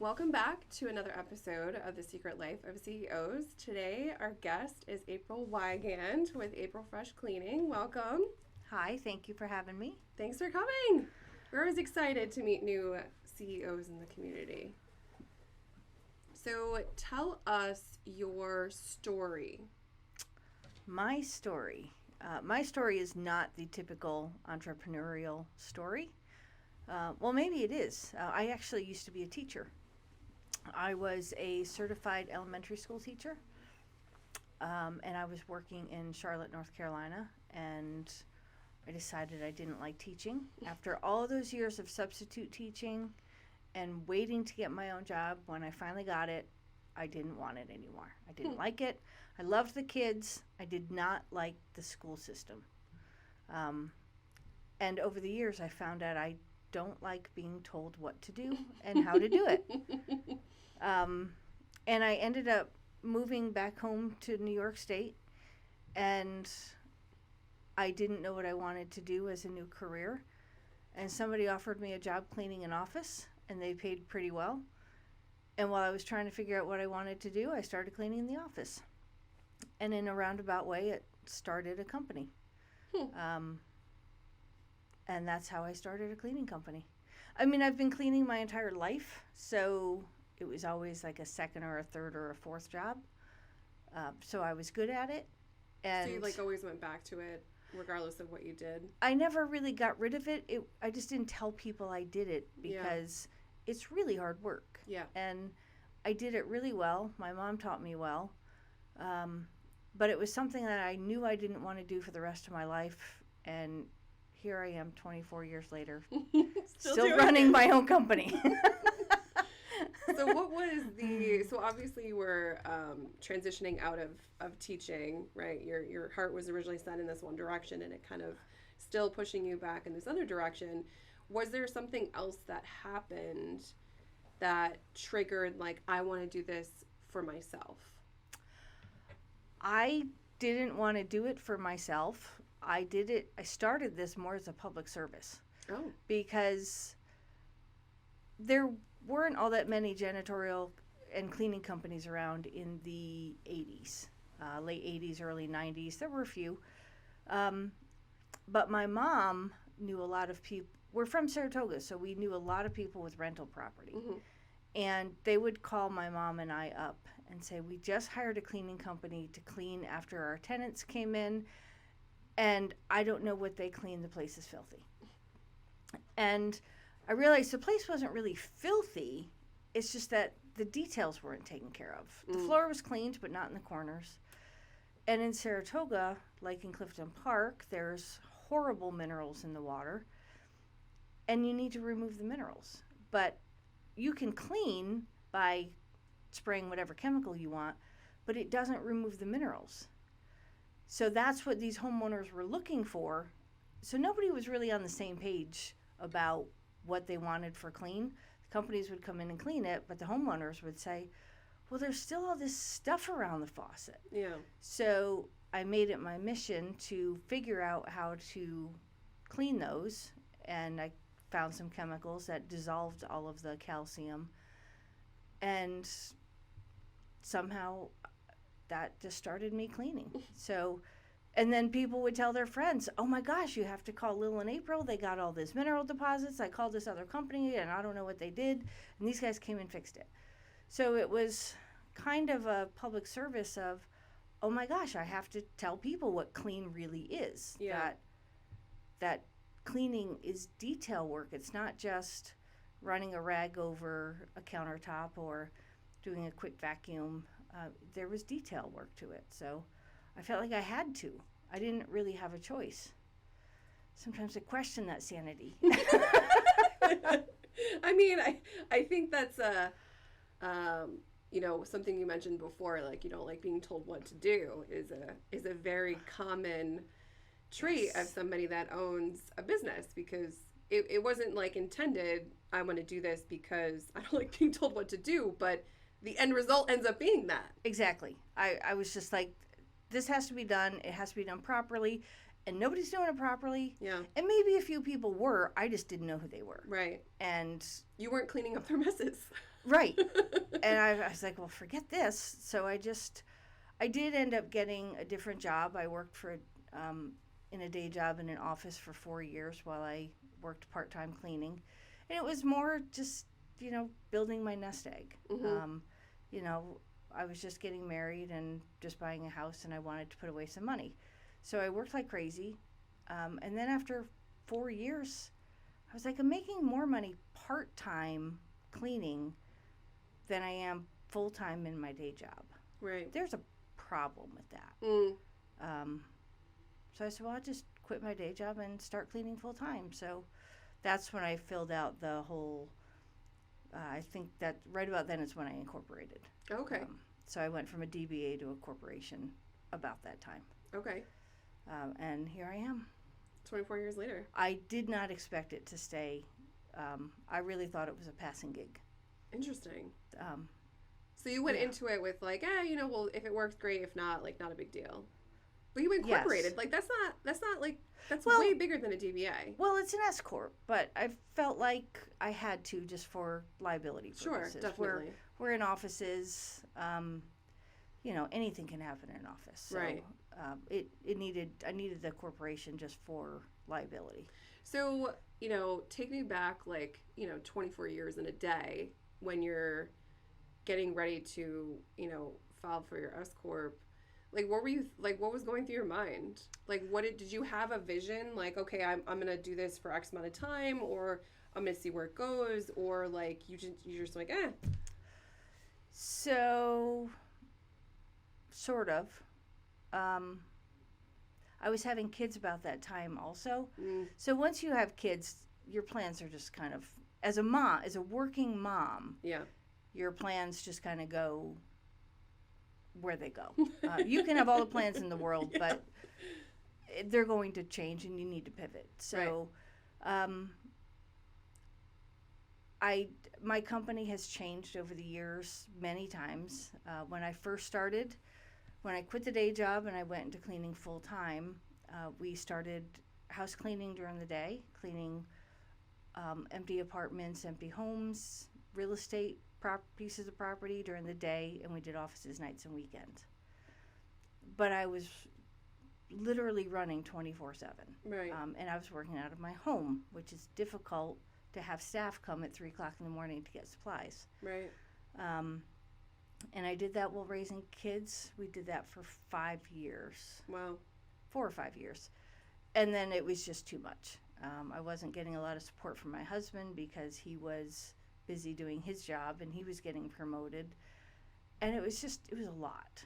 Welcome back to another episode of The Secret Life of CEOs. Today, our guest is April Weygand with April Fresh Cleaning. Welcome. Hi, thank you for having me. Thanks for coming. We're always excited to meet new CEOs in the community. So tell us your story. My story is not the typical entrepreneurial story. Well, maybe it is. I actually used to be a teacher. I was a certified elementary school teacher, and I was working in Charlotte, North Carolina, and I decided I didn't like teaching. After all those years of substitute teaching and waiting to get my own job, when I finally got it, I didn't want it anymore. I didn't like it. I loved the kids. I did not like the school system. And over the years, I found out I don't like being told what to do and how to do it. And I ended up moving back home to New York State, and I didn't know what I wanted to do as a new career. And somebody offered me a job cleaning an office, and they paid pretty well. And while I was trying to figure out what I wanted to do, I started cleaning the office. And in a roundabout way, it started a company. And that's how I started a cleaning company. I mean, I've been cleaning my entire life, so it was always like a second or a third or a fourth job. So I was good at it. And so you always went back to it regardless of what you did? I never really got rid of it. I just didn't tell people I did it because it's really hard work. Yeah. And I did it really well. My mom taught me well. But it was something that I knew I didn't want to do for the rest of my life. And here I am 24 years later, still running my own company. So what was so obviously you were transitioning out of teaching, right? Your heart was originally set in this one direction, and it kind of still pushing you back in this other direction. Was there something else that happened that triggered, I want to do this for myself? I didn't want to do it for myself. I started this more as a public service. Oh. Because there weren't all that many janitorial and cleaning companies around in the 80s, late 80s, early 90s. There were a few. But my mom knew a lot of people. We're from Saratoga, so we knew a lot of people with rental property. Mm-hmm. And they would call my mom and I up and say, we just hired a cleaning company to clean after our tenants came in, and I don't know what they clean. The place is filthy. And I realized the place wasn't really filthy. It's just that the details weren't taken care of. The floor was cleaned, but not in the corners. And in Saratoga, like in Clifton Park, there's horrible minerals in the water, and you need to remove the minerals. But you can clean by spraying whatever chemical you want, but it doesn't remove the minerals. So that's what these homeowners were looking for. So nobody was really on the same page about what they wanted for clean. The companies would come in and clean it, but the homeowners would say, well, there's still all this stuff around the faucet. Yeah. So I made it my mission to figure out how to clean those, and I found some chemicals that dissolved all of the calcium, and somehow that just started me cleaning. So, and then people would tell their friends, oh my gosh, you have to call Lil and April. They got all this mineral deposits. I called this other company and I don't know what they did. And these guys came and fixed it. So it was kind of a public service of, oh my gosh, I have to tell people what clean really is. Yeah. That cleaning is detail work. It's not just running a rag over a countertop or doing a quick vacuum. There was detail work to it. So I felt like I had to. I didn't really have a choice. Sometimes I question that sanity. I mean, I think that's something you mentioned before, you don't like being told what to do is a very common trait of somebody that owns a business, because it wasn't intended, I want to do this because I don't like being told what to do, but the end result ends up being that. Exactly. I was just like, this has to be done. It has to be done properly. And nobody's doing it properly. Yeah. And maybe a few people were. I just didn't know who they were. Right. And you weren't cleaning up their messes. Right. And I was like, well, forget this. So I did end up getting a different job. I worked in a day job in an office for 4 years while I worked part-time cleaning. And it was more just, building my nest egg. Mm-hmm. I was just getting married and just buying a house, and I wanted to put away some money. So I worked like crazy. And then after 4 years, I was like, I'm making more money part-time cleaning than I am full-time in my day job. Right. There's a problem with that. Mm. So I said, well, I'll just quit my day job and start cleaning full-time. So that's when I filled out the whole, I think that right about then is when I incorporated. Okay. So I went from a DBA to a corporation about that time. Okay. And here I am. 24 years later. I did not expect it to stay. I really thought it was a passing gig. Interesting. So you went yeah. into it with like, well, if it works, great. If not, like, not a big deal. But you incorporated. Yes. Like, that's not like, that's Well, way bigger than a DBA. Well, it's an S corp, but I felt like I had to just for liability purposes. Sure, definitely. We're in offices. Anything can happen in an office. So, right. I needed the corporation just for liability. So, take me back like, 24 years in a day when you're getting ready to, file for your S corp. Like, what was going through your mind? Like, did you have a vision? Like, okay, I'm going to do this for X amount of time, or I'm going to see where it goes, or like, you're just like, So, sort of. I was having kids about that time also. Mm. So once you have kids, your plans are just kind of, as a working mom, Yeah. your plans just kind of go where they go. You can have all the plans in the world, Yeah. but they're going to change and you need to pivot. So, my company has changed over the years many times. When I first started, when I quit the day job and I went into cleaning full time, we started house cleaning during the day, cleaning empty apartments, empty homes, real estate pieces of property during the day, and we did offices nights and weekends. But I was literally running 24/7. Right. And I was working out of my home, which is difficult to have staff come at 3 o'clock in the morning to get supplies. Right. And I did that while raising kids. We did that for 5 years. Wow. 4 or 5 years. And then it was just too much. I wasn't getting a lot of support from my husband because he was busy doing his job and he was getting promoted. And it was a lot.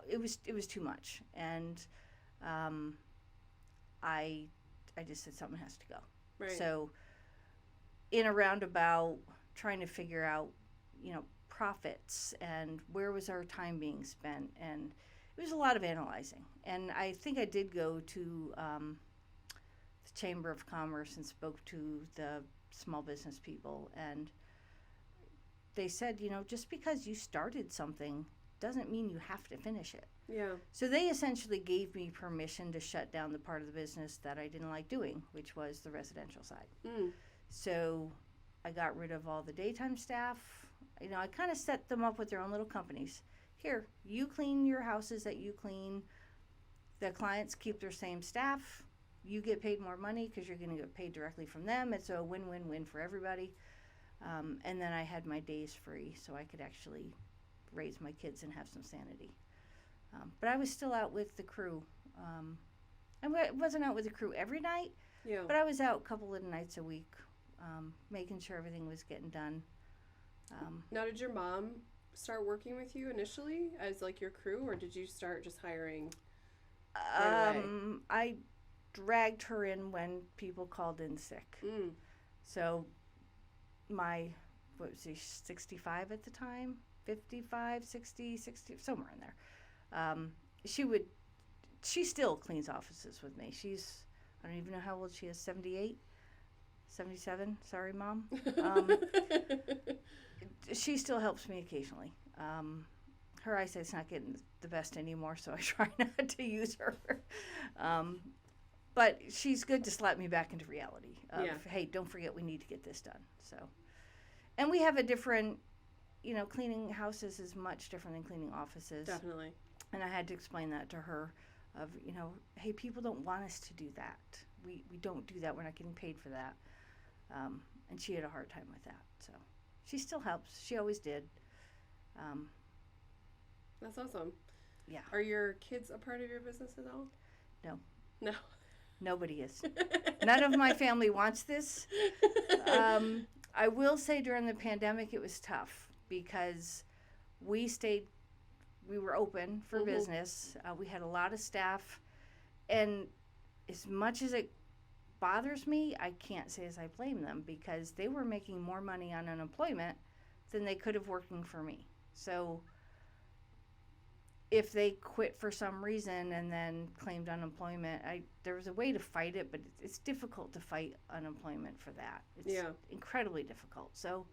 It was too much. And I just said something has to go. Right. So in a roundabout, trying to figure out, profits and where was our time being spent, and it was a lot of analyzing. And I think I did go to the Chamber of Commerce and spoke to the small business people, and they said, just because you started something doesn't mean you have to finish it. Yeah. So they essentially gave me permission to shut down the part of the business that I didn't like doing, which was the residential side. Mm. So I got rid of all the daytime staff. I kind of set them up with their own little companies. Here, you clean your houses that you clean. The clients keep their same staff. You get paid more money because you're going to get paid directly from them. It's a win-win-win for everybody. And then I had my days free so I could actually raise my kids and have some sanity. But I was still out with the crew. I wasn't out with the crew every night, Yeah. but I was out a couple of nights a week, making sure everything was getting done. Now, did your mom start working with you initially as like your crew, or did you start just hiring right away? I dragged her in when people called in sick. Mm. So what was he, 65 at the time? 55, 60, somewhere in there. She still cleans offices with me. I don't even know how old she is, 78, 77. Sorry, Mom. She still helps me occasionally. Her eyesight's not getting the best anymore, so I try not to use her. But she's good to slap me back into reality of, Yeah. hey, don't forget we need to get this done. So, And we have a different, cleaning houses is much different than cleaning offices. Definitely. And I had to explain that to her of, hey, people don't want us to do that. We don't do that. We're not getting paid for that. And she had a hard time with that. So she still helps. She always did. That's awesome. Yeah. Are your kids a part of your business at all? No. No. Nobody is. None of my family wants this. I will say during the pandemic it was tough because we were open for business. We had a lot of staff. And as much as it bothers me, I can't say as I blame them because they were making more money on unemployment than they could have working for me. So if they quit for some reason and then claimed unemployment, there was a way to fight it, but it's difficult to fight unemployment for that. It's incredibly difficult. So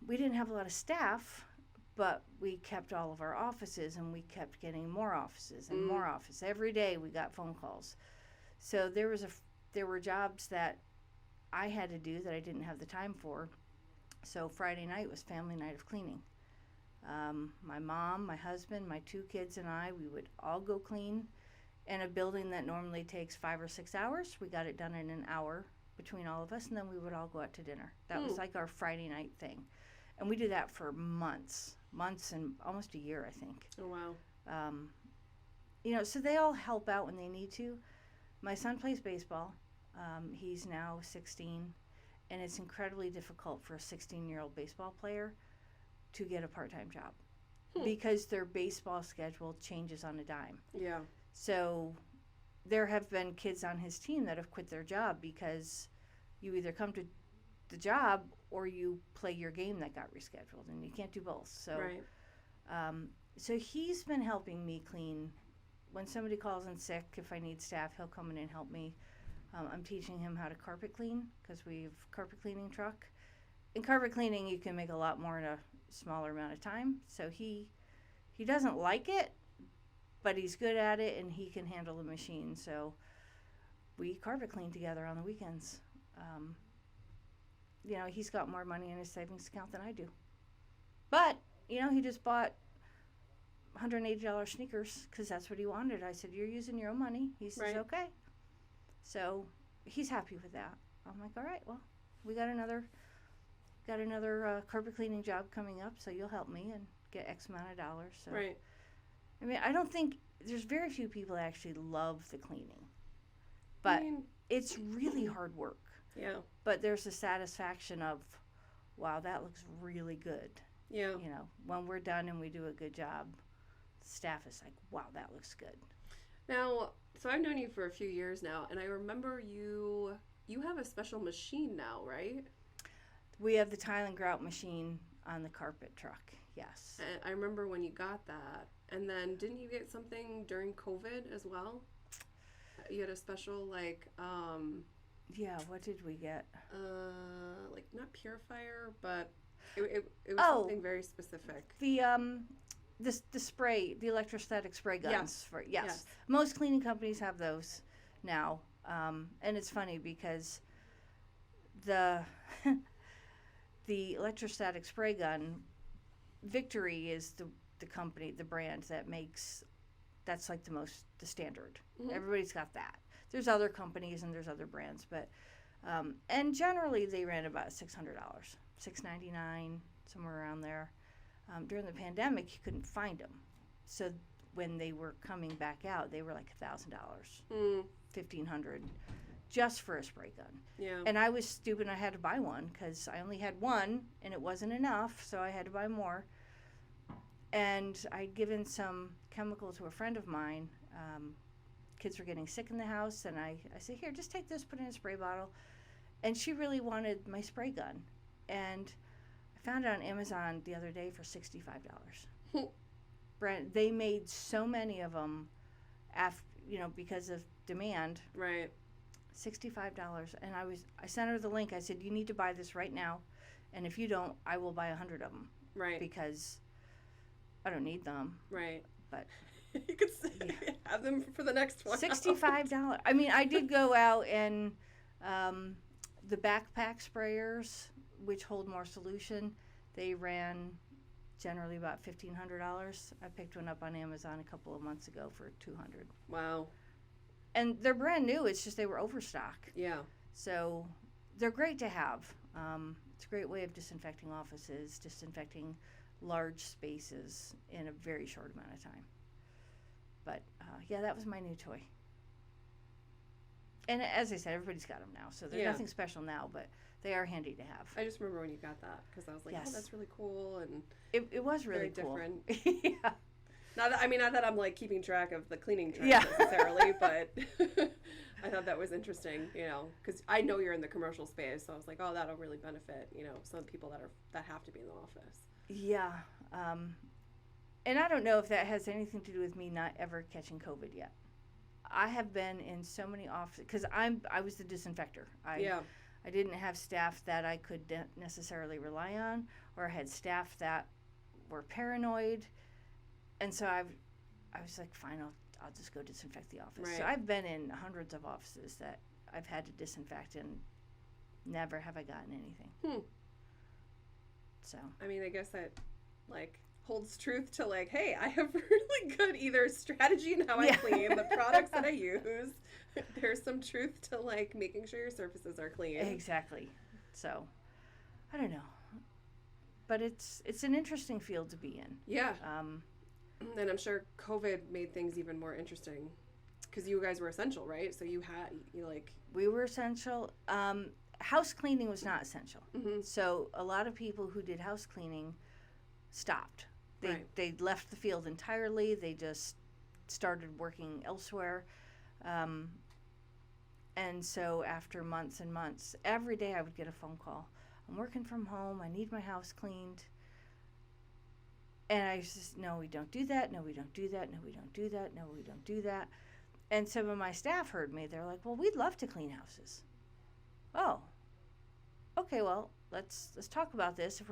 we didn't have a lot of staff, but we kept all of our offices, and we kept getting more offices and more offices. Every day we got phone calls. So there were jobs that I had to do that I didn't have the time for. So Friday night was family night of cleaning. My mom, my husband, my 2 kids, and I, we would all go clean. In a building that normally takes 5 or 6 hours, we got it done in an hour between all of us, and then we would all go out to dinner. That was like our Friday night thing. And we did that for months and almost a year, I think. Oh, wow. So they all help out when they need to. My son plays baseball. He's now 16, and it's incredibly difficult for a 16-year-old baseball player to get a part-time job because their baseball schedule changes on a dime. Yeah. So there have been kids on his team that have quit their job because you either come to the job or you play your game that got rescheduled, and you can't do both. So, so he's been helping me clean. When somebody calls in sick, if I need staff, he'll come in and help me. I'm teaching him how to carpet clean because we have a carpet cleaning truck. In carpet cleaning, you can make a lot more in a smaller amount of time. So he doesn't like it, but he's good at it, and he can handle the machine. So we carpet clean together on the weekends. He's got more money in his savings account than I do. But, he just bought $180 sneakers because that's what he wanted. I said, you're using your own money. He says, okay. So he's happy with that. I'm like, all right, well, we got another carpet cleaning job coming up, so you'll help me and get X amount of dollars. So. Right. I mean, I don't think there's very few people that actually love the cleaning, but it's really hard work. Yeah. But there's the satisfaction of, wow, that looks really good. Yeah. When we're done and we do a good job, staff is like, wow, that looks good. Now, so I've known you for a few years now, and I remember you have a special machine now, right? We have the tile and grout machine on the carpet truck, yes. And I remember when you got that, and then didn't you get something during COVID as well? You had a special, yeah, what did we get? Not purifier, but it was something very specific. The spray, the electrostatic spray guns. Yes. Most cleaning companies have those now. And it's funny because the electrostatic spray gun, Victory is the company, the brand that makes, that's like the standard. Everybody's got that. There's other companies and there's other brands, but and generally they ran about $600, $699, somewhere around there. During the pandemic, you couldn't find them, so when they were coming back out, they were like $1,000, $1,500, just for a spray gun. Yeah. And I was stupid. I had to buy one because I only had one, and it wasn't enough, so I had to buy more. And I'd given some chemical to a friend of mine. Kids were getting sick in the house, and I said, here, just take this, put it in a spray bottle. And she really wanted my spray gun. And I found it on Amazon the other day for $65. Brent, they made so many of them after, because of demand. Right. $65. And I sent her the link. I said, you need to buy this right now. And if you don't, I will buy 100 of them. Right. Because I don't need them. Right. But you could have them for the next one. $65. I mean, I did go out and The backpack sprayers, which hold more solution, they ran generally about $1,500. I picked one up on Amazon a couple of months ago for $200. Wow. And they're brand new. It's just they were overstock. Yeah. So they're great to have. It's a great way of disinfecting offices, disinfecting large spaces in a very short amount of time. But yeah, that was my new toy. And as I said, everybody's got them now, so they're nothing special now, but they are handy to have. I just remember when you got that because I was like, oh, that's really cool, and it was really very cool. Different. Yeah. Not that I'm like keeping track of the cleaning trends necessarily, but I thought that was interesting, because I know you're in the commercial space, so I was like, oh, that'll really benefit, some people that have to be in the office. Yeah. And I don't know if that has anything to do with me not ever catching COVID yet. I have been in so many offices because I was the disinfector. I didn't have staff that I could necessarily rely on, or I had staff that were paranoid, and so I was like, fine, I'll just go disinfect the office. Right. So I've been in hundreds of offices that I've had to disinfect, and never have I gotten anything. So I mean, I guess that holds truth to hey, I have really good either strategy in how I clean the products that I use. There's some truth to making sure your surfaces are clean. Exactly. So I don't know, but it's an interesting field to be in. Yeah. And I'm sure COVID made things even more interesting because you guys were essential, right? So we were essential. House cleaning was not essential. Mm-hmm. So a lot of people who did house cleaning stopped. They left the field entirely. They just started working elsewhere. And so after months and months, every day I would get a phone call. I'm working from home. I need my house cleaned. And I just, no, we don't do that. No, we don't do that. No, we don't do that. No, we don't do that. And some of my staff heard me. They're like, well, we'd love to clean houses. Oh, okay, well, let's talk about this. If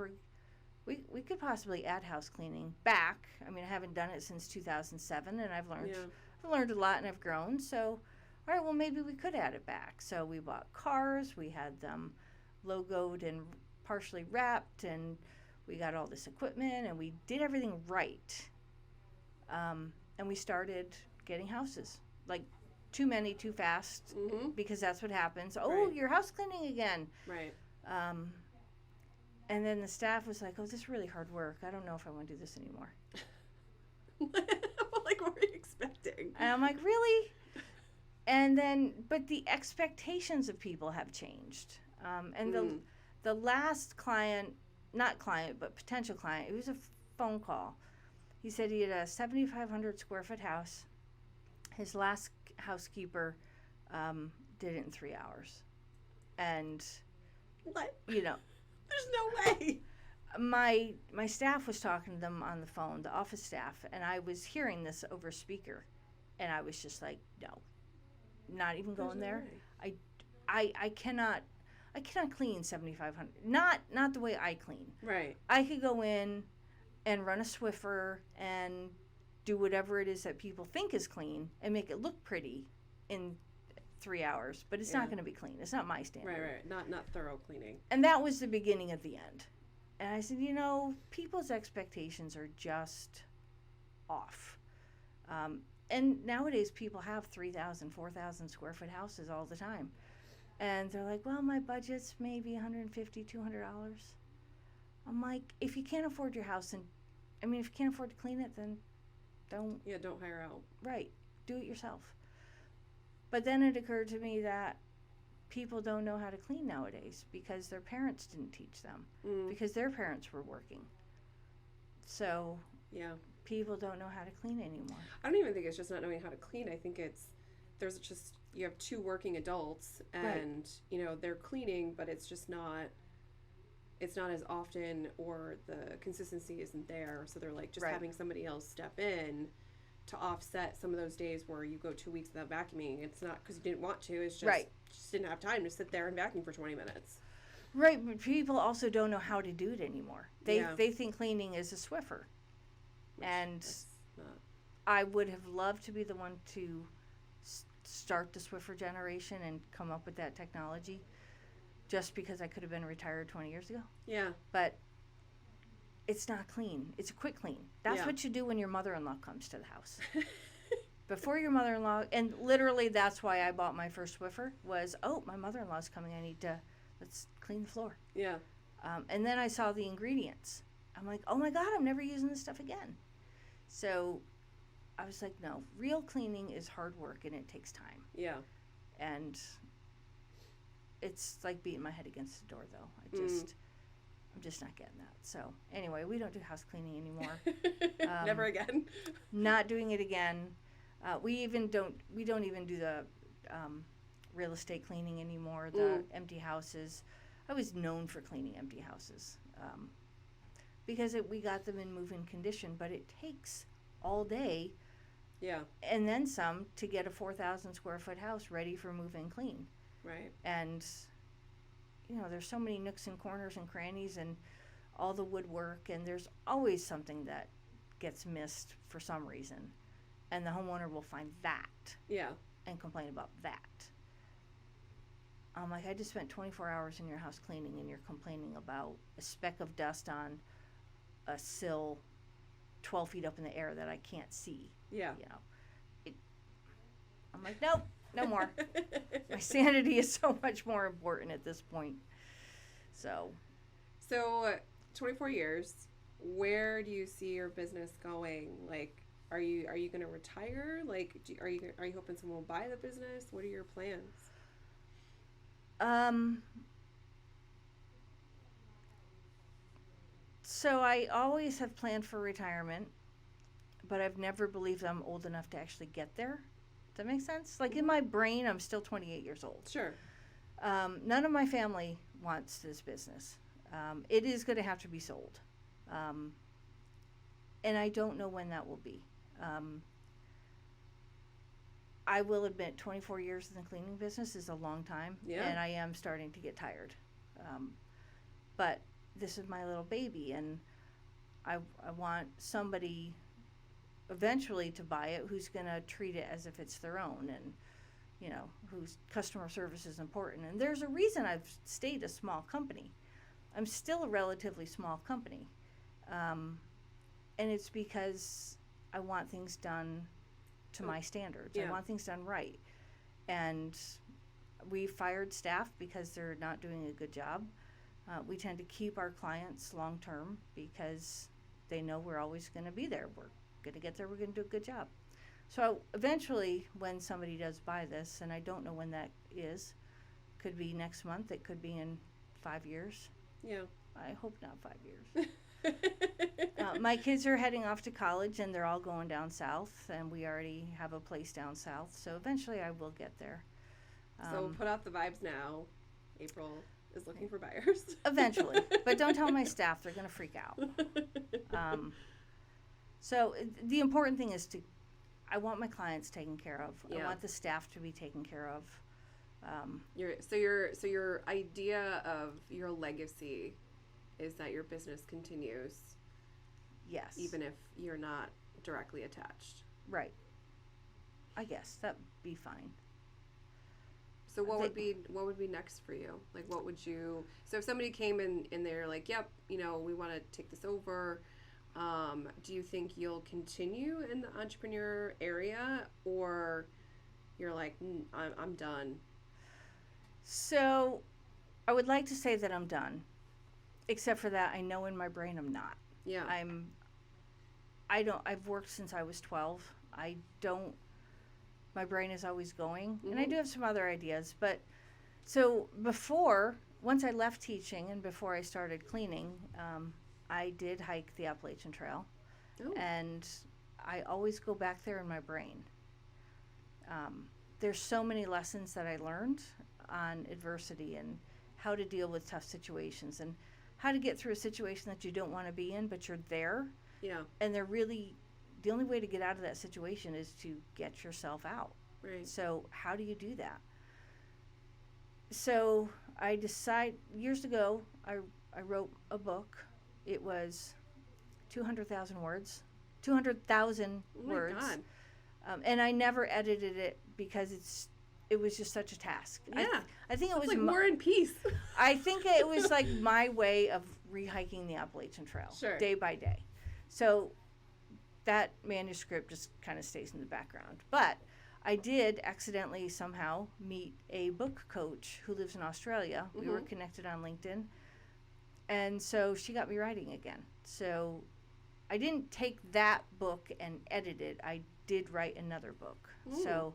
we could possibly add house cleaning back. I mean, I haven't done it since 2007, and I've learned a lot, and I've grown. So, all right, well, maybe we could add it back. So we bought cars. We had them logoed and partially wrapped, and we got all this equipment, and we did everything right. And we started getting houses. Too many, too fast, because that's what happens. Oh, you're house cleaning again. Right. And then the staff was like, oh, this is really hard work. I don't know if I want to do this anymore. What were you expecting? And I'm like, really? And then, but the expectations of people have changed. And the last client, not client, but potential client, it was a phone call. He said he had a 7,500 square foot house. His last housekeeper did it in 3 hours. And, what? There's no way. My staff was talking to them on the phone, the office staff, and I was hearing this over speaker, and I was just like, no, not even going there. I cannot clean 7,500. Not the way I clean. Right. I could go in and run a Swiffer and do whatever it is that people think is clean and make it look pretty in 3 hours, but it's not going to be clean. It's not my standard. Right. Not thorough cleaning. And that was the beginning of the end. And I said, people's expectations are just off. And nowadays people have 3,000, 4,000 square foot houses all the time. And they're like, well, my budget's maybe $150, $200. I'm like, if you can't afford your house, if you can't afford to clean it, then don't hire out. Right. Do it yourself. But then it occurred to me that people don't know how to clean nowadays because their parents didn't teach them, because their parents were working. So people don't know how to clean anymore. I don't even think it's just not knowing how to clean. I think you have two working adults and, they're cleaning, but it's just not as often, or the consistency isn't there. So they're having somebody else step in to offset some of those days where you go 2 weeks without vacuuming. It's not because you didn't want to. It's just just didn't have time to sit there and vacuum for 20 minutes. Right, but people also don't know how to do it anymore. They think cleaning is a Swiffer. And I would have loved to be the one to start the Swiffer generation and come up with that technology. just because I could have been retired 20 years ago. Yeah. But it's not clean. It's a quick clean. That's Yeah. what you do when your mother-in-law comes to the house. Before your mother-in-law, and literally that's why I bought my first Swiffer, was, oh, my mother-in-law's coming. Let's clean the floor. Yeah. And then I saw the ingredients. I'm like, oh my God, I'm never using this stuff again. So I was like, no, real cleaning is hard work and it takes time. Yeah. And it's like beating my head against the door, though. I'm just not getting that. So anyway, we don't do house cleaning anymore. Never again. Not doing it again. We don't even do the real estate cleaning anymore. The empty houses. I was known for cleaning empty houses because we got them in move-in condition, but it takes all day. Yeah. And then some to get a 4,000 square foot house ready for move-in clean. Right. And, there's so many nooks and corners and crannies and all the woodwork, and there's always something that gets missed for some reason. And the homeowner will find that. Yeah. And complain about that. I'm like, I just spent 24 hours in your house cleaning, and you're complaining about a speck of dust on a sill 12 feet up in the air that I can't see. Yeah. I'm like, nope, no more. My sanity is so much more important at this point. So 24 years, where do you see your business going? Like, are you going to retire? Like, are you hoping someone will buy the business? What are your plans? So I always have planned for retirement, but I've never believed I'm old enough to actually get there. Does that make sense? Like, in my brain, I'm still 28 years old. Sure. None of my family wants this business. It is going to have to be sold. And I don't know when that will be. I will admit 24 years in the cleaning business is a long time. Yeah. And I am starting to get tired. But this is my little baby, and I want somebody eventually to buy it who's going to treat it as if it's their own, and whose customer service is important. And there's a reason I've stayed a small company. I'm still a relatively small company. And it's because I want things done to my standards. Yeah. I want things done right. And we fired staff because they're not doing a good job. We tend to keep our clients long term because they know we're always going to be there. We're going to get there. We're going to do a good job. So eventually, when somebody does buy this, and I don't know when that is, could be next month, it could be in 5 years. Yeah. I hope not 5 years. My kids are heading off to college, and they're all going down south, and we already have a place down south. So eventually, I will get there. So put out the vibes now. April is looking for buyers. Eventually, but don't tell my staff; they're going to freak out. So the important thing is I want my clients taken care of. Yeah. I want the staff to be taken care of. Your idea of your legacy is that your business continues. Yes. Even if you're not directly attached. Right. I guess that'd be fine. So what would be next for you? Like, what would you? So if somebody came in and they're like, "Yep, we want to take this over," do you think you'll continue in the entrepreneur area, or you're like, I'm done? So, I would like to say that I'm done, except for that I know in my brain I'm not. Yeah. I've worked since I was 12. My brain is always going, and I do have some other ideas. But so once I left teaching and before I started cleaning, I did hike the Appalachian Trail. Oh. And I always go back there in my brain. There's so many lessons that I learned on adversity and how to deal with tough situations and how to get through a situation that you don't want to be in, but you're there. Yeah. And the only way to get out of that situation is to get yourself out. Right. So how do you do that? So I years ago, I wrote a book. It was 200,000 words. 200,000 words. Oh my God. And I never edited it because it was just such a task. Yeah. I think it was like War and Peace. I think it was like my way of rehiking the Appalachian Trail, Sure. day by day. So that manuscript just kind of stays in the background. But I did accidentally somehow meet a book coach who lives in Australia. We were connected on LinkedIn. And so she got me writing again. So I didn't take that book and edit it. I did write another book. So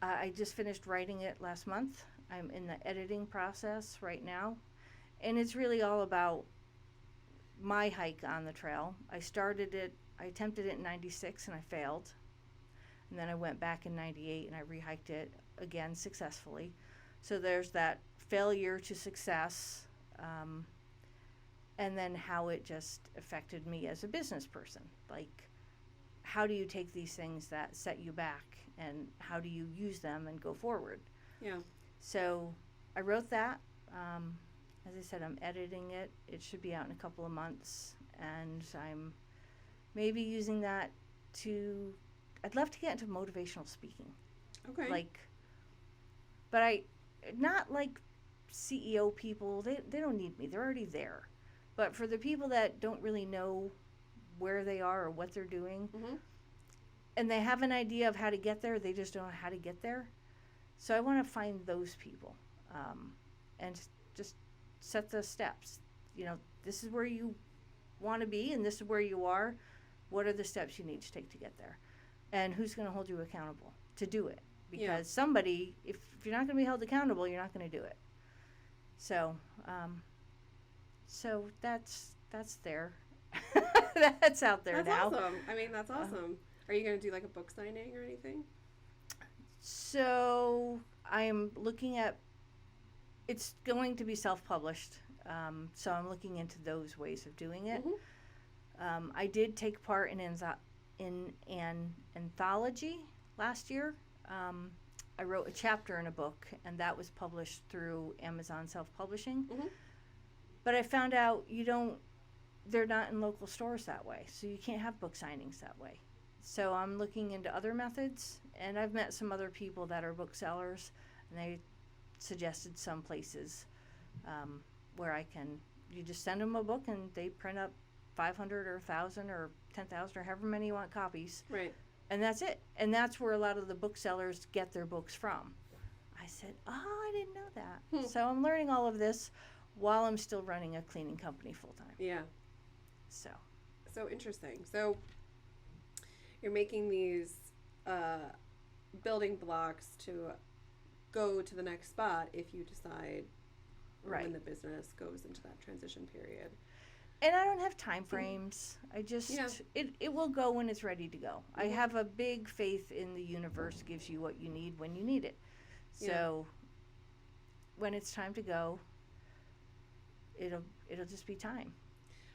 I just finished writing it last month. I'm in the editing process right now. And it's really all about my hike on the trail. I attempted it in 96 and I failed. And then I went back in 98 and I rehiked it again successfully. So there's that failure to success, and then how it just affected me as a business person. Like, how do you take these things that set you back and how do you use them and go forward? Yeah. So I wrote that. As I said, I'm editing it. It should be out in a couple of months. And I'm maybe using that I'd love to get into motivational speaking. Okay. But not like CEO people, they don't need me. They're already there. But for the people that don't really know where they are or what they're doing, and they have an idea of how to get there, they just don't know how to get there. So I want to find those people, and just set the steps. This is where you want to be and this is where you are. What are the steps you need to take to get there? And who's going to hold you accountable to do it? Because somebody, if you're not going to be held accountable, you're not going to do it. So, so that's there. That's out there now. That's awesome. I mean, that's awesome. Are you going to do like a book signing or anything? So I'm looking at, it's going to be self-published. So I'm looking into those ways of doing it. I did take part in an anthology last year. I wrote a chapter in a book, and that was published through Amazon Self-Publishing. But I found out they're not in local stores that way, so you can't have book signings that way. So I'm looking into other methods, and I've met some other people that are booksellers, and they suggested some places where you just send them a book and they print up 500 or 1,000 or 10,000 or however many you want copies. Right. And that's it. And that's where a lot of the booksellers get their books from. I said, I didn't know that. So I'm learning all of this while I'm still running a cleaning company full time. Yeah. So interesting. So you're making these building blocks to go to the next spot if you decide when the business goes into that transition period. And I don't have time frames. I just, it will go when it's ready to go. I have a big faith in the universe gives you what you need when you need it. So when it's time to go, it'll just be time.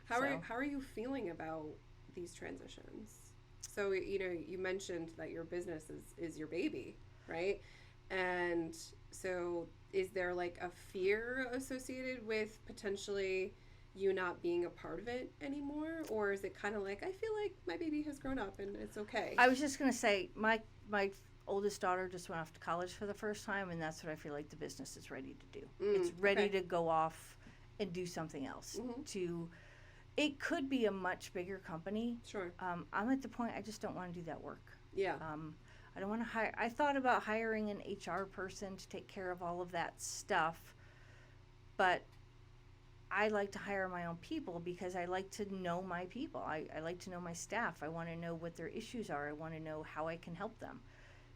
How are you feeling about these transitions? So, you mentioned that your business is your baby, right? And so is there like a fear associated with potentially you not being a part of it anymore? Or is it kind of like, I feel like my baby has grown up and it's okay? I was just going to say, my oldest daughter just went off to college for the first time, and that's what I feel like the business is ready to do. It's ready to go off and do something else. It could be a much bigger company. Sure. I'm at the point I just don't want to do that work. Yeah. I don't want to hire. I thought about hiring an HR person to take care of all of that stuff, but I like to hire my own people because I like to know my people. I like to know my staff. I want to know what their issues are. I want to know how I can help them.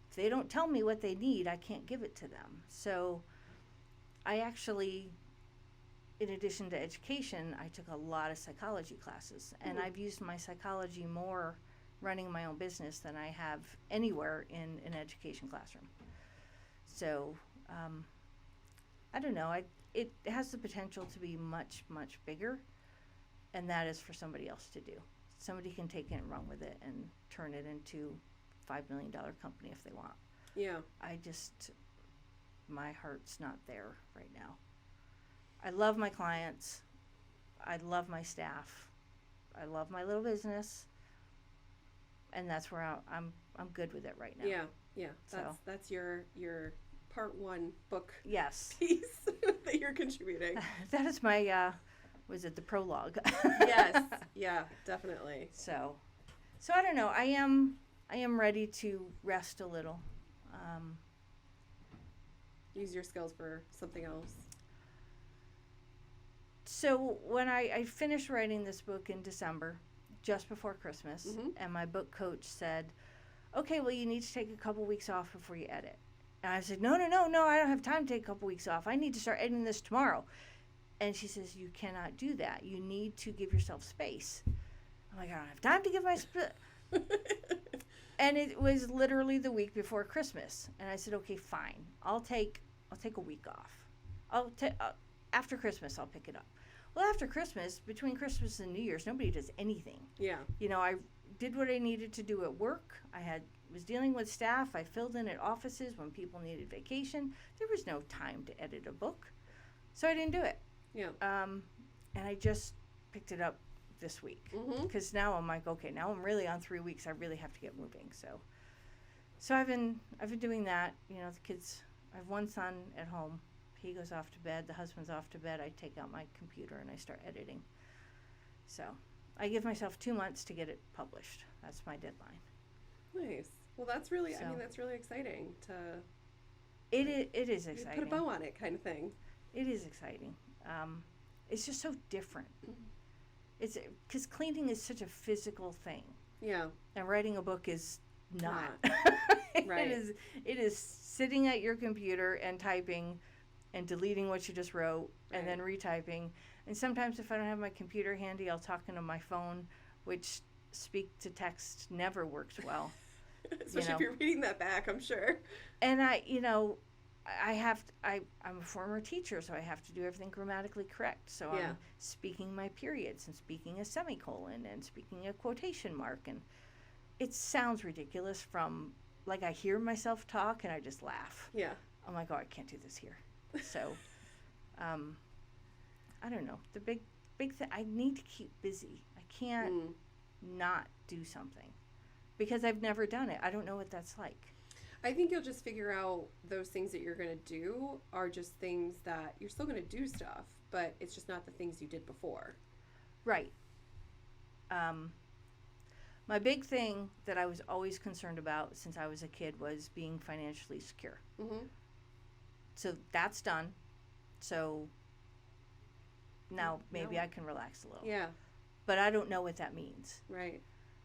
If they don't tell me what they need, I can't give it to them. So I actually, in addition to education, I took a lot of psychology classes, and I've used my psychology more running my own business than I have anywhere in an education classroom. So I don't know. It has the potential to be much, much bigger, and that is for somebody else to do. Somebody can take it and run with it and turn it into a $5 million company if they want. Yeah. My heart's not there right now. I love my clients. I love my staff. I love my little business. And that's where I'm good with it right now. Yeah. Yeah, that's your part one book Yes. piece that you're contributing. That is my, was it the prologue? Yes, yeah, definitely. So I don't know. I am ready to rest a little. Use your skills for something else. So when I finished writing this book in December, just before Christmas, and my book coach said, okay, well, you need to take a couple weeks off before you edit. And I said, no, I don't have time to take a couple weeks off. I need to start editing this tomorrow. And she says, you cannot do that. You need to give yourself space. I'm like, I don't have time to give my And it was literally the week before Christmas. And I said, okay, fine. I'll take a week off. After Christmas, I'll pick it up. Well, after Christmas, between Christmas and New Year's, nobody does anything. Yeah. You know, I did what I needed to do at work. Was dealing with staff. I filled in at offices when people needed vacation. There was no time to edit a book. So I didn't do it. Yeah. And I just picked it up this week. Because now I'm like, okay, now I'm really on 3 weeks. I really have to get moving. So I've been doing that. You know, the kids, I have one son at home. He goes off to bed. The husband's off to bed. I take out my computer and I start editing. So I give myself 2 months to get it published. That's my deadline. Nice. Well, that's really, I mean, that's really exciting to... It is exciting. Put a bow on it kind of thing. It is exciting. It's just so different. It's because cleaning is such a physical thing. Yeah. And writing a book is not. Right. It is sitting at your computer and typing and deleting what you just wrote and then retyping. And sometimes if I don't have my computer handy, I'll talk into my phone, which speak to text never works well. Especially if you're reading that back, I'm sure. And I'm a former teacher, so I have to do everything grammatically correct. So I'm speaking my periods and speaking a semicolon and speaking a quotation mark. And it sounds ridiculous like I hear myself talk and I just laugh. Yeah. I'm like, oh, I can't do this here. So, I don't know. The big thing, I need to keep busy. I can't not do something because I've never done it. I don't know what that's like. I think you'll just figure out those things that you're going to do are just things that you're still going to do stuff, but it's just not the things you did before. Right. My big thing that I was always concerned about since I was a kid was being financially secure. So that's done. So now maybe I can relax a little. Yeah. But I don't know what that means. Right.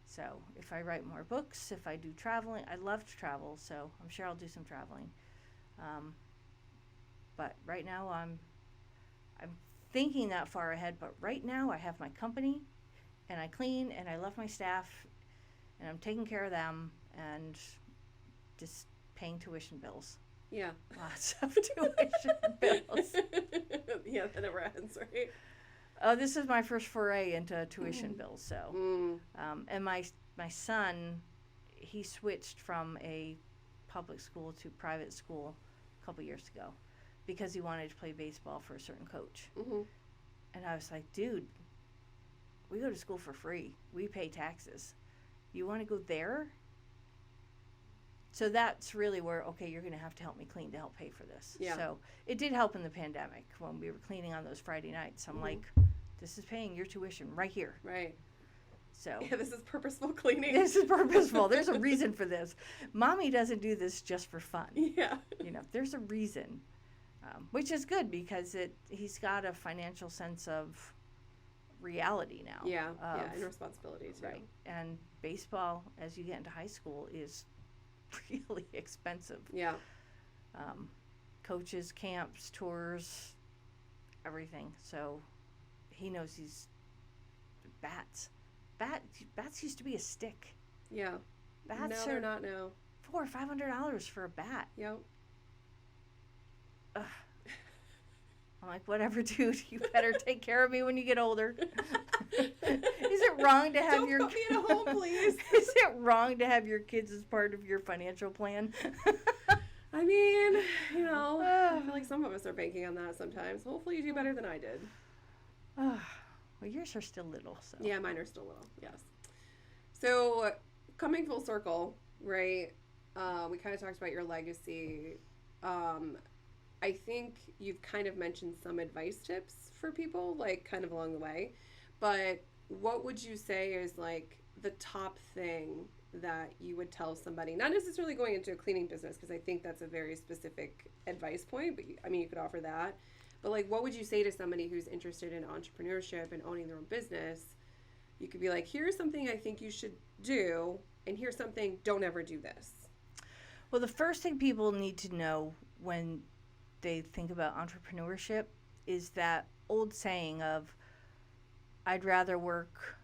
So if I write more books, if I do traveling, I love to travel, so I'm sure I'll do some traveling. But right now I'm thinking that far ahead, but right now I have my company and I clean and I love my staff and I'm taking care of them and just paying tuition bills. Yeah. Lots of tuition bills. Yeah, that never ends, right? Oh, this is my first foray into tuition bills. So, and my son, he switched from a public school to private school a couple years ago because he wanted to play baseball for a certain coach. And I was like, dude, we go to school for free. We pay taxes. You want to go there? So that's really where, okay, you're going to have to help me clean to help pay for this. Yeah. So it did help in the pandemic when we were cleaning on those Friday nights. I'm like, this is paying your tuition right here. Right. So yeah, this is purposeful cleaning. This is purposeful. There's a reason for this. Mommy doesn't do this just for fun. Yeah. You know, there's a reason, which is good because he's got a financial sense of reality now. Yeah. And responsibility too. Right. And baseball, as you get into high school, is really expensive. Yeah. Coaches, camps, tours, everything. So he knows these bats. Bats used to be a stick. Yeah. Bats they're not now. $400 or $500 for a bat. Yep. Ugh. I'm like, whatever, dude. You better take care of me when you get older. Is it wrong to have Don't put me in a home, please. Is it wrong to have your kids as part of your financial plan? I mean, you know, I feel like some of us are banking on that sometimes. Hopefully you do better than I did. Well, yours are still little, so. Yeah, mine are still little, yes. So, coming full circle, right? we kind of talked about your legacy. I think you've kind of mentioned some advice tips for people, like kind of along the way. But what would you say is like the top thing that you would tell somebody, not necessarily going into a cleaning business, because I think that's a very specific advice point, but I mean, you could offer that. But like, what would you say to somebody who's interested in entrepreneurship and owning their own business? You could be like, here's something I think you should do, and here's something, don't ever do this. Well, the first thing people need to know when they think about entrepreneurship is that old saying of, I'd rather work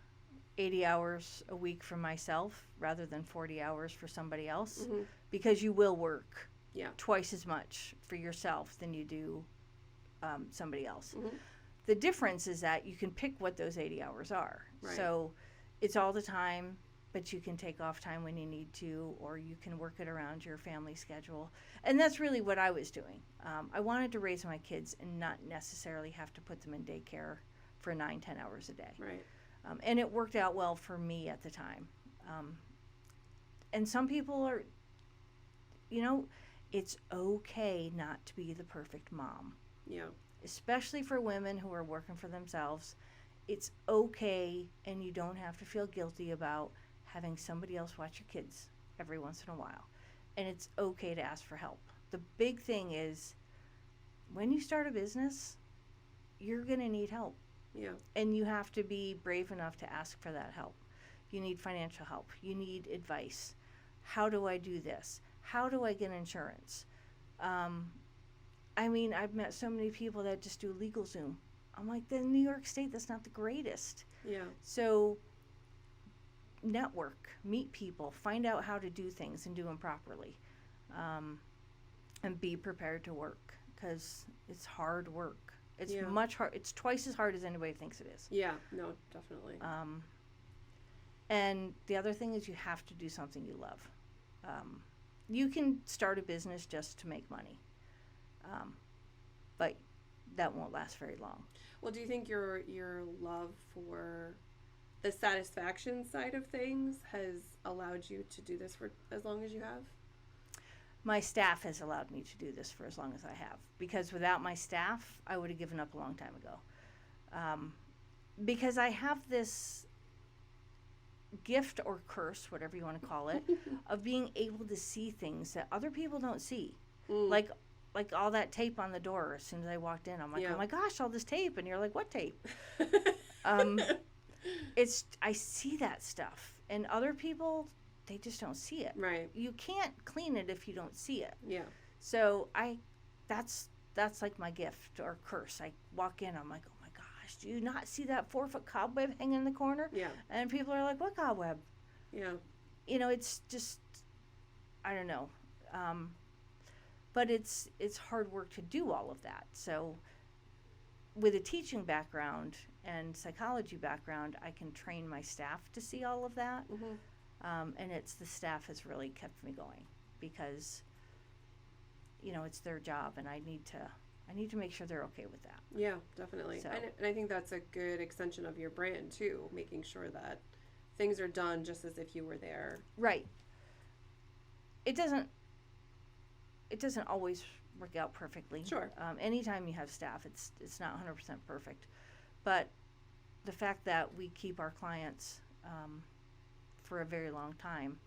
80 hours a week for myself rather than 40 hours for somebody else, Mm-hmm. because you will work Yeah. twice as much for yourself than you do somebody else. Mm-hmm. The difference is that you can pick what those 80 hours are. Right. So it's all the time, but you can take off time when you need to, or you can work it around your family schedule. And that's really what I was doing. I wanted to raise my kids and not necessarily have to put them in daycare for 9-10 hours a day. Right. And it worked out well for me at the time. And some people are, it's okay not to be the perfect mom. Yeah. Especially for women who are working for themselves. It's okay, and you don't have to feel guilty about having somebody else watch your kids every once in a while. And it's okay to ask for help. The big thing is, when you start a business, you're going to need help. Yeah. And you have to be brave enough to ask for that help. You need financial help. You need advice. How do I do this? How do I get insurance? I've met so many people that just do LegalZoom. I'm like, in New York State, that's not the greatest. Yeah. So network, meet people, find out how to do things and do them properly. And be prepared to work, because it's hard work. It's much hard. It's twice as hard as anybody thinks it is. Yeah. No, definitely. And the other thing is, you have to do something you love. You can start a business just to make money, but that won't last very long. Well, do you think your love for the satisfaction side of things has allowed you to do this for as long as you have? My staff has allowed me to do this for as long as I have, because without my staff, I would have given up a long time ago. Because I have this gift or curse, whatever you want to call it, of being able to see things that other people don't see. Like all that tape on the door. As soon as I walked in, I'm like, oh my gosh, all this tape. And you're like, what tape? I see that stuff. And other people, they just don't see it. Right. You can't clean it if you don't see it. Yeah. So that's like my gift or curse. I walk in, I'm like, oh my gosh, do you not see that 4-foot cobweb hanging in the corner? Yeah. And people are like, what cobweb? Yeah. It's just, I don't know. But it's hard work to do all of that. So with a teaching background and psychology background, I can train my staff to see all of that. Mm-hmm. And it's the staff has really kept me going, because it's their job, and I need to make sure they're okay with that. Yeah, definitely. So. And I think that's a good extension of your brand too, making sure that things are done just as if you were there. Right. It doesn't always work out perfectly. Sure. Anytime you have staff, it's not 100% perfect, but the fact that we keep our clients for a very long time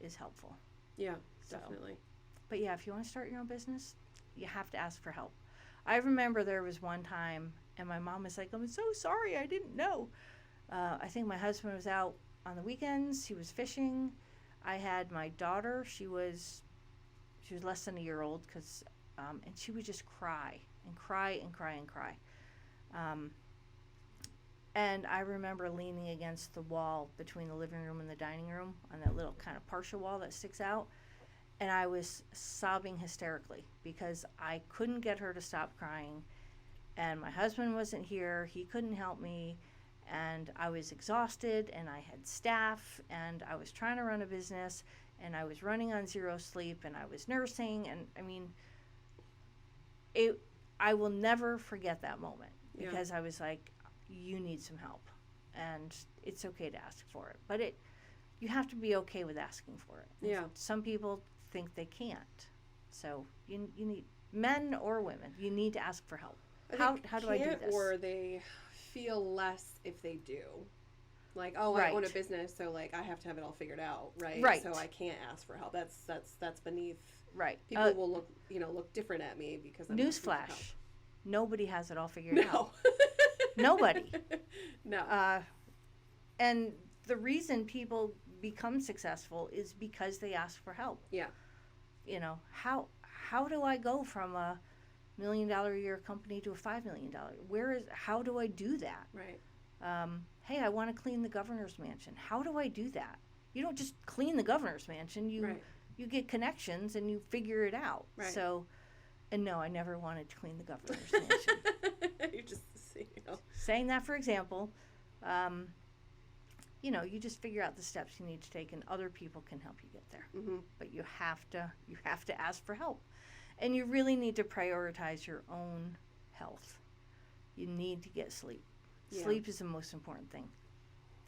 is helpful. Yeah, So. definitely. But yeah, if you want to start your own business, you have to ask for help. I remember there was one time, and my mom was like, I'm so sorry, I didn't know. I think my husband was out on the weekends, he was fishing. I had my daughter, she was less than a year old, and she would just cry and cry and cry and cry. And I remember leaning against the wall between the living room and the dining room on that little kind of partial wall that sticks out. And I was sobbing hysterically because I couldn't get her to stop crying. And my husband wasn't here. He couldn't help me. And I was exhausted, and I had staff, and I was trying to run a business, and I was running on zero sleep, and I was nursing. And I will never forget that moment, because I was like, you need some help, and it's okay to ask for it. But you have to be okay with asking for it. Yeah. Some people think they can't. So you need, men or women, you need to ask for help. How do I do this? Or they feel less if they do. Like, oh, Right. I own a business, so like I have to have it all figured out, right? Right. So I can't ask for help. That's beneath. Right. People will look different at me because I'm asking for help. Newsflash. Nobody has it all figured out. No. Nobody. No. And the reason people become successful is because they ask for help. Yeah. You know, how do I go from a $1 million a year company to a $5 million? How do I do that? Right. Hey, I want to clean the governor's mansion. How do I do that? You don't just clean the governor's mansion. You get connections and you figure it out. Right. So, and no, I never wanted to clean the governor's mansion. You just, Saying that, for example, you just figure out the steps you need to take, and other people can help you get there. Mm-hmm. But you have to ask for help, and you really need to prioritize your own health. You need to get sleep. Yeah. Sleep is the most important thing.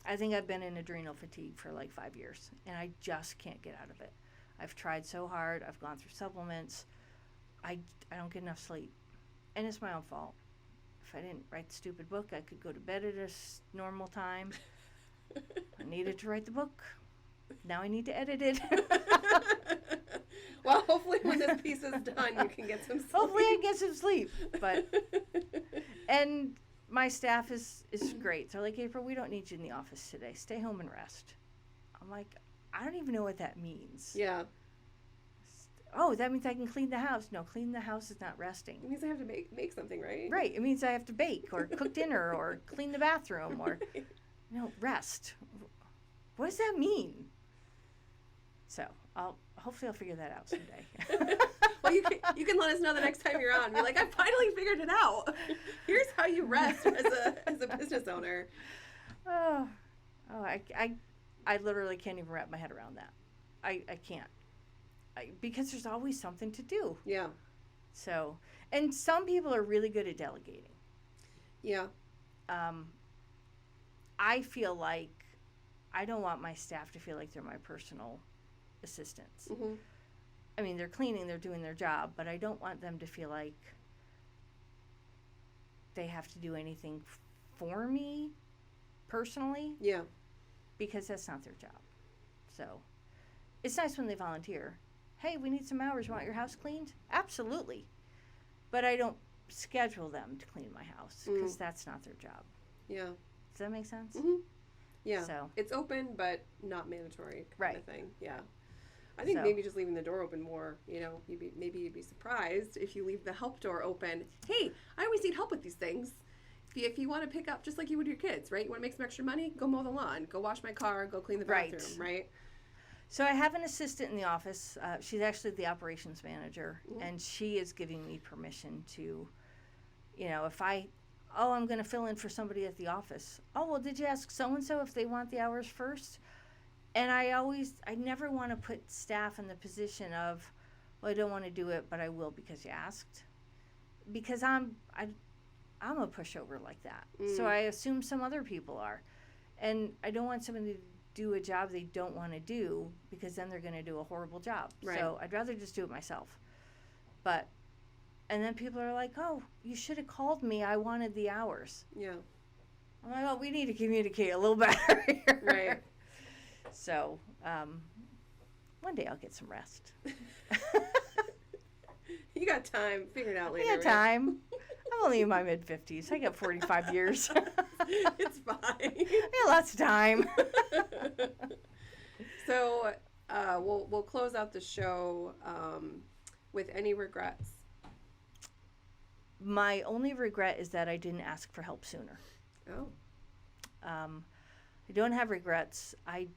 I think I've been in adrenal fatigue for like 5 years, and I just can't get out of it. I've tried so hard. I've gone through supplements. I don't get enough sleep, and it's my own fault. If I didn't write the stupid book, I could go to bed at a normal time. I needed to write the book. Now I need to edit it. Well, hopefully when this piece is done, you can get some sleep. Hopefully I get some sleep. And my staff is great. They're like, April, we don't need you in the office today. Stay home and rest. I'm like, I don't even know what that means. Yeah. Oh, that means I can clean the house. No, cleaning the house is not resting. It means I have to make something, right? Right. It means I have to bake or cook dinner or clean the bathroom or, rest. What does that mean? So hopefully I'll figure that out someday. Well, you can let us know the next time you're on. Be like, I finally figured it out. Here's how you rest as a business owner. I literally can't even wrap my head around that. I can't. Because there's always something to do. Yeah. So, and some people are really good at delegating. Yeah. I feel like I don't want my staff to feel like they're my personal assistants. Mm-hmm. I mean, they're cleaning, they're doing their job, but I don't want them to feel like they have to do anything for me personally. Yeah. Because that's not their job. So, it's nice when they volunteer. Hey, we need some hours. You want your house cleaned? Absolutely. But I don't schedule them to clean my house because that's not their job. Yeah. Does that make sense? Mm-hmm. Yeah. So it's open but not mandatory kind of thing. Yeah. I think So. maybe just leaving the door open more, maybe you'd be surprised if you leave the help door open. Hey, I always need help with these things. If you want to pick up, just like you would your kids, right? You want to make some extra money? Go mow the lawn. Go wash my car. Go clean the bathroom, right? So I have an assistant in the office. She's actually the operations manager, and she is giving me permission to, if I'm going to fill in for somebody at the office. Oh, well, did you ask so-and-so if they want the hours first? And I never want to put staff in the position of, well, I don't want to do it, but I will because you asked. Because I'm a pushover like that. So I assume some other people are. And I don't want somebody to do a job they don't want to do because then they're going to do a horrible job. Right. So I'd rather just do it myself. And then people are like, oh, you should have called me. I wanted the hours. Yeah. I'm like, oh, we need to communicate a little better here. Right. So one day I'll get some rest. You got time. Figure it out later. I got time. I'm only in my mid-50s. I got 45 years. It's fine. I got lots of time. So we'll close out the show with any regrets. My only regret is that I didn't ask for help sooner. Oh. I don't have regrets. I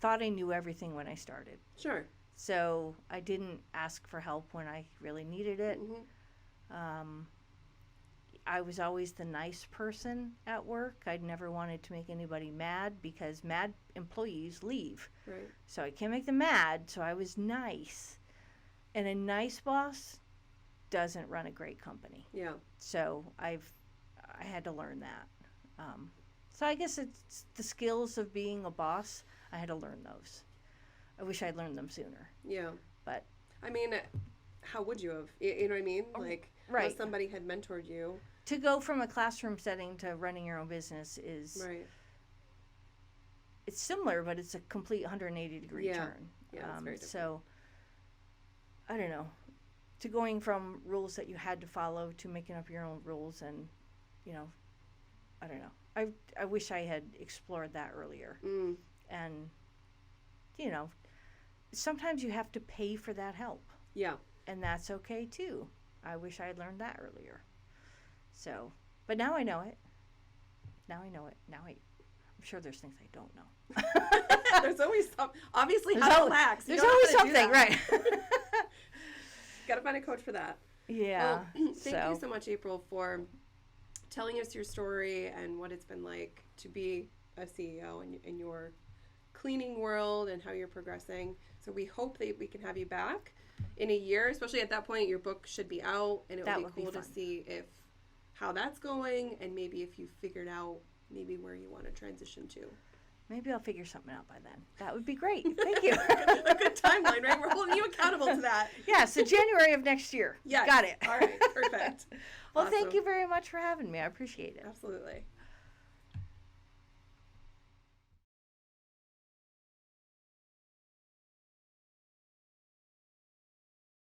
thought I knew everything when I started. Sure. So I didn't ask for help when I really needed it. Mm-hmm. I was always the nice person at work. I'd never wanted to make anybody mad because mad employees leave. Right. So I can't make them mad, so I was nice. And a nice boss doesn't run a great company. Yeah. So I had to learn that. So I guess it's the skills of being a boss. I had to learn those. I wish I'd learned them sooner. Yeah. But I mean, how would you have? You know what I mean? Like, right. If somebody had mentored you. To go from a classroom setting to running your own business is Right. It's similar, but it's a complete 180-degree turn. Yeah, it's very different. So, I don't know. To going from rules that you had to follow to making up your own rules, and, you know, I don't know. I wish I had explored that earlier. And, you know, sometimes you have to pay for that help. Yeah. And that's okay, too. I wish I had learned that earlier. So, but now I know it. Now I'm sure there's things I don't know. There's always some. Obviously, how to relax. There's always something, right? Got to find a coach for that. Yeah. Well, thank you so much, April, for telling us your story and what it's been like to be a CEO in your cleaning world and how you're progressing. So we hope that we can have you back in a year, especially at that point. Your book should be out, and it would be cool to see how that's going, and maybe if you figured out maybe where you want to transition to. Maybe I'll figure something out by then. That would be great. Thank you. A good timeline, right? We're holding you accountable to that. Yeah, so January of next year. Yes. Got it. All right, perfect. Well, Awesome. Thank you very much for having me. I appreciate it. Absolutely.